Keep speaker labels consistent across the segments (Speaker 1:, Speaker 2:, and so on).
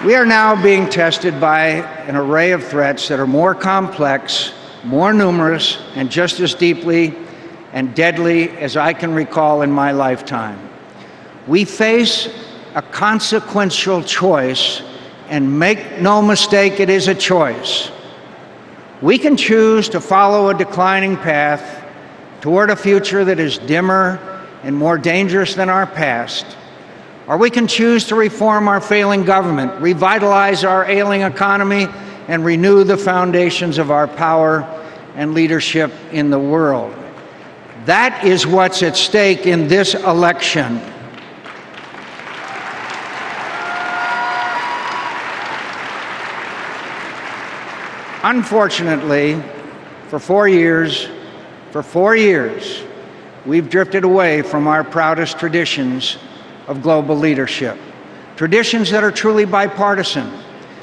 Speaker 1: We are now being tested by an array of threats that are more complex, more numerous, and just as deeply and deadly as I can recall in my lifetime. We face a consequential choice, and make no mistake, it is a choice. We can choose to follow a declining path toward a future that is dimmer and more dangerous than our past, or we can choose to reform our failing government, revitalize our ailing economy, and renew the foundations of our power and leadership in the world. That is what's at stake in this election. Unfortunately, for 4 years, we've drifted away from our proudest traditions of global leadership, traditions that are truly bipartisan.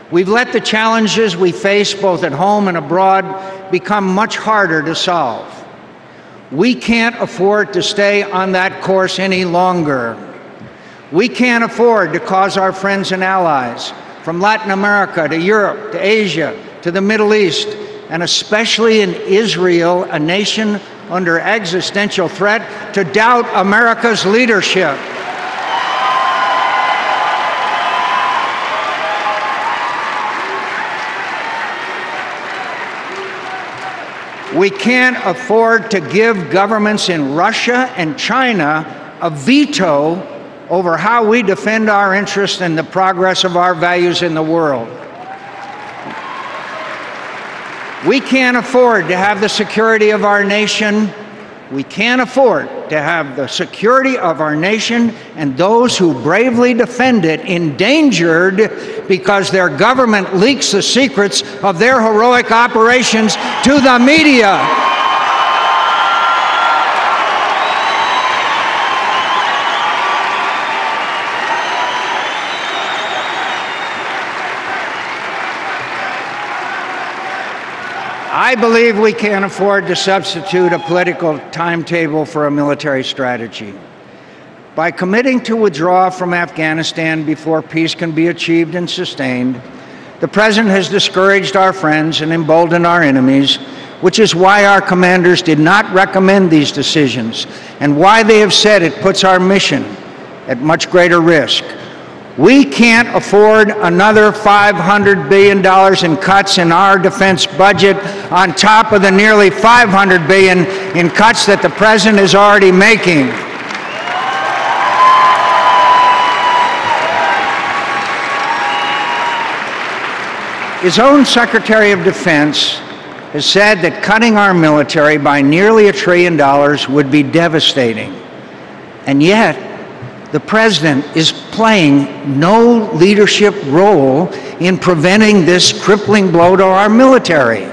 Speaker 1: We've let the challenges we face both at home and abroad become much harder to solve. We can't afford to stay on that course any longer. We can't afford to cause our friends and allies from Latin America to Europe to Asia to the Middle East, and especially in Israel, a nation under existential threat, to doubt America's leadership. We can't afford to give governments in Russia and China a veto over how we defend our interests and the progress of our values in the world. We can't afford to have the security of our nation. We can't afford to have the security of our nation and those who bravely defend it endangered because their government leaks the secrets of their heroic operations to the media. I believe we can't afford to substitute a political timetable for a military strategy. By committing to withdraw from Afghanistan before peace can be achieved and sustained, the President has discouraged our friends and emboldened our enemies, which is why our commanders did not recommend these decisions and why they have said it puts our mission at much greater risk. We can't afford another $500 billion in cuts in our defense budget on top of the nearly $500 billion in cuts that the President is already making. His own Secretary of Defense has said that cutting our military by nearly $1 trillion would be devastating. And yet, the President is playing no leadership role in preventing this crippling blow to our military.